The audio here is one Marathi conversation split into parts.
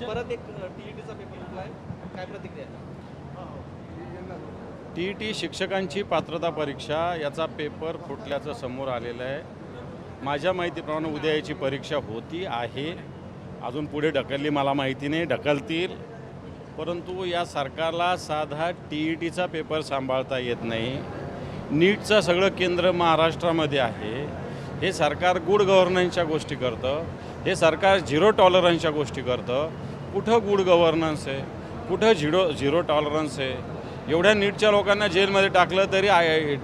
परत एक टीईटीचा पेपर फुटलाय, काय प्रतिक्रिया? टीईटी शिक्षकांची पात्रता परीक्षा याचा पेपर फुटल्याचं समोर आलेलं आहे. माझ्या माहितीप्रमाणे उद्या याची परीक्षा होती आहे, अजून पुढे ढकलली मला माहिती नाही, ढकलतील. परंतु या सरकारला साधा टीईटीचा पेपर सांभाळता येत नाही. नीटचं सगळं केंद्र महाराष्ट्रामध्ये आहे. हे सरकार गुड गव्हर्नन्सच्या गोष्टी करतं, हे सरकार झिरो टॉलरन्सच्या गोष्टी करतं. कुठं गुड गव्हर्नन्स आहे, कुठं झिरो टॉलरन्स आहे? एवढ्या नीटच्या लोकांना जेलमध्ये टाकलं तरी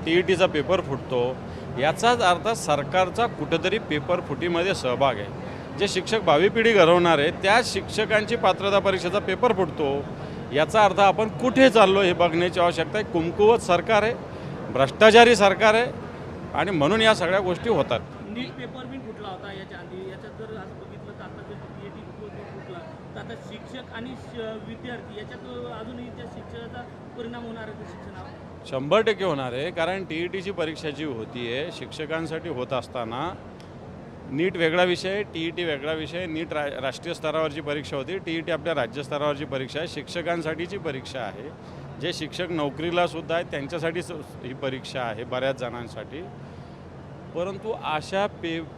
टीईटीचा पेपर फुटतो. याचाच अर्थ सरकारचा कुठंतरी पेपर फुटीमध्ये सहभाग आहे. जे शिक्षक भावी पिढी घडवणार आहे त्याच शिक्षकांची पात्रता परीक्षेचा पेपर फुटतो. याचा अर्थ आपण कुठे चाललो हे बघण्याची आवश्यकता आहे. कुमकुवत सरकार आहे, भ्रष्टाचारी सरकार आहे आणि म्हणून या सगळ्या गोष्टी होतात. नीट पेपर पण फुटला होता याच्या आधी. याच्यात जर असं बघितलं तर आता जर टीईटी फुटला तर आता शिक्षक आणि विद्यार्थी याच्यात अजूनही त्या शिक्षणाचा परिणाम होणार आहे शिक्षणावर 100% होणार आहे. कारण टीईटीची परीक्षा जी होती आहे शिक्षकांसाठी होत असताना नीट वेगळा विषय, टीईटी वेगळा विषय. नीट राष्ट्रीय स्तरावरची परीक्षा होती, टीईटी आपल्या राज्य स्तरावरची परीक्षा आहे. शिक्षकांसाठीची परीक्षा आहे. जे शिक्षक नोकरीला सुद्धा आहेत त्यांच्यासाठीच ही परीक्षा आहे बऱ्याच जणांसाठी. परंतु अशा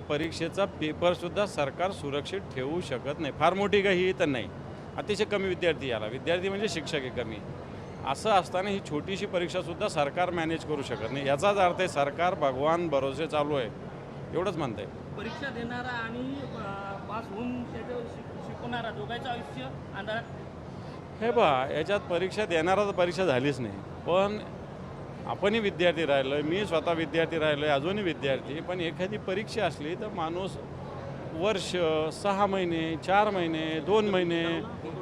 परीक्षेचा पेपरसुद्धा सरकार सुरक्षित ठेवू शकत नाही. फार मोठी काही ही तर नाही, अतिशय कमी विद्यार्थी याला, विद्यार्थी म्हणजे शिक्षक आहे कमी. असं असताना ही छोटीशी परीक्षासुद्धा सरकार मॅनेज करू शकत नाही. याचाच अर्थ आहे सरकार भगवान भरोसे चालू आहे, एवढंच म्हणता येईल. परीक्षा देणारा आणि पास होऊन त्याचं शिकवणारा दोघांचं आयुष्य अंधारात. हे बघा, याच्यात परीक्षा देणारा तर परीक्षा झालीच नाही. पण आपणही विद्यार्थी राहिलो आहे, मी स्वतः विद्यार्थी राहिलो आहे, अजूनही विद्यार्थी. पण एखादी परीक्षा असली तर माणूस वर्ष, 6 महिने, 4 महिने, 2 महिने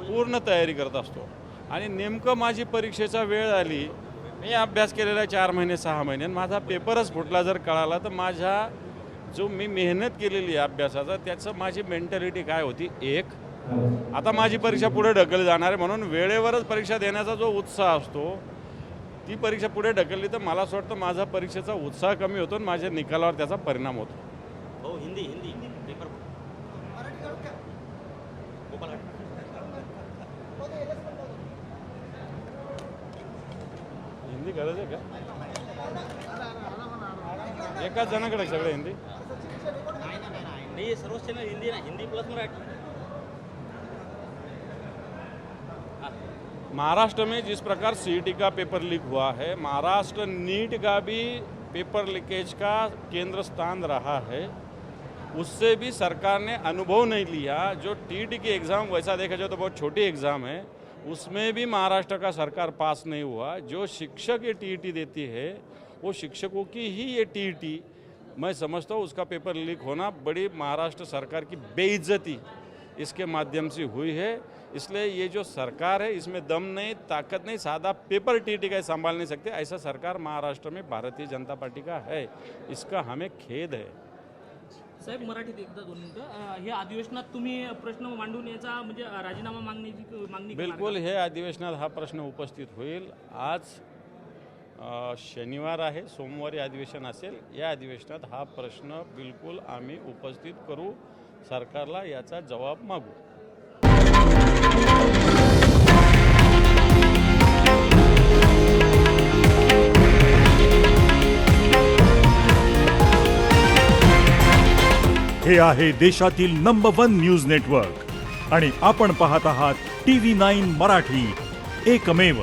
पूर्ण तयारी करत असतो. आणि नेमकं माझी परीक्षेचा वेळ आली, मी अभ्यास केलेला 4 महिने 6 महिने, माझा पेपरच फुटला जर कळाला तर माझ्या जो मी मेहनत केलेली आहे अभ्यासाचा त्याचं माझी मेंटॅलिटी काय होती. एक, आता माझी परीक्षा पुढे ढकलली जाणार आहे म्हणून वेळेवरच परीक्षा देण्याचा जो उत्साह असतो ती परीक्षा पुढे ढकलली तर मला असं वाटतं माझा परीक्षेचा उत्साह कमी होतो आणि माझ्या निकालावर त्याचा परिणाम होतो. हो, हिंदी पेपर हिंदी गरज आहे का? एकाच जणाकडे सगळं हिंदी नहीं, सर्व चैनल हिंदी ना, हिंदी प्लस मराठी. महाराष्ट्र में जिस प्रकार सीईटी का पेपर लीक हुआ है, महाराष्ट्र नीट का भी पेपर लीकेज का केंद्र स्थान रहा है. उससे भी सरकार ने अनुभव नहीं लिया. जो टीईटी की एग्ज़ाम वैसा देखा जाए तो बहुत छोटी एग्ज़ाम है, उसमें भी महाराष्ट्र का सरकार पास नहीं हुआ. जो शिक्षक ये टीईटी देती है वो शिक्षकों की ही ये टीईटी, मैं समझता हूँ उसका पेपर लीक होना बड़ी महाराष्ट्र सरकार की बेइज्जती इसके माध्यम से हुई है. इसलिए ये जो सरकार है इसमें दम नहीं, ताकत नहीं, सादा पेपर टीईटी का संभाल नहीं सकते. ऐसा सरकार महाराष्ट्र में भारतीय जनता पार्टी का है. इसका हमें खेद है. साहेब, मराठीत एकदा 2 मिनिटं. हे अधिवेशनात तुम्ही प्रश्न मांडून याचा म्हणजे राजीनामा मागण्याची मागणी बिल्कुल हे अधिवेशनात हा प्रश्न उपस्थित होईल. आज शनिवार आहे, सोमवारी अधिवेशन असेल. या अधिवेशनात हा प्रश्न बिलकुल आम्ही उपस्थित करू, सरकारला याचा जवाब मागू. हे आहे देशातील नंबर 1 न्यूज नेटवर्क आणि आपण पाहत आहात TV9 मराठी, एकमेव.